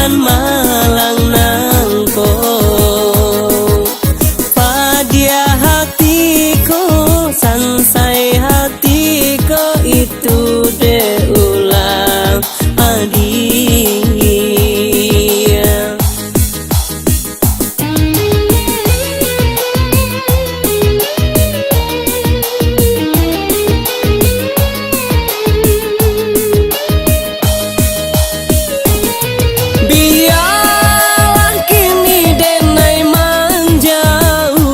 nan malang nangko padia hatiku sansai hatiku itu de ulang adia. Biarlah kini denai menjauh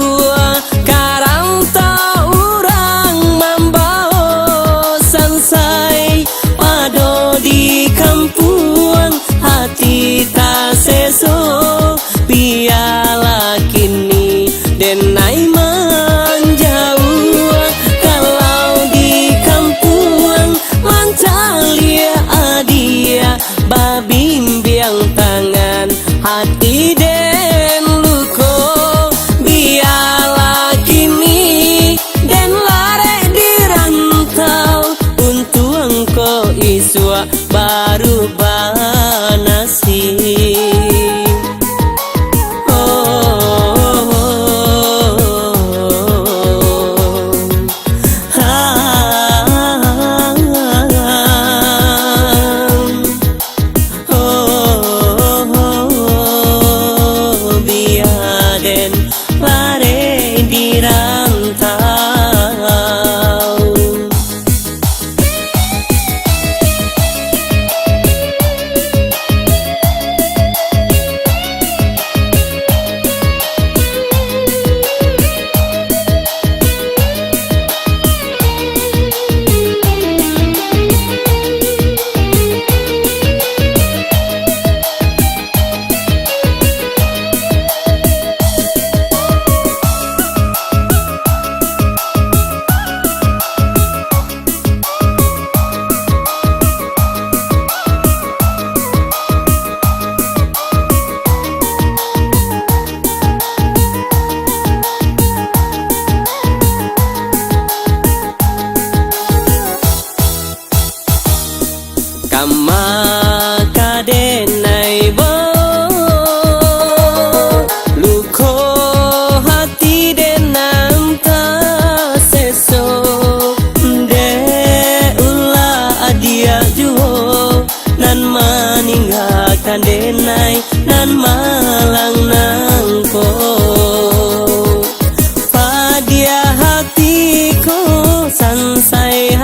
karang tak urang membawa sansai pado di kampung hati tak seso. Biarlah kini denai menjauh kalau di kampung mancalia adia babimbiang tangan hati den luko. Biarlah kini den lare di rantau untuk engkau iswa baru banasi. Lare di rantau kama kadenai bo luko hati denam ta seso de ula adia juho nan meninggalkan denai nan malang nangko padia hatiku sansai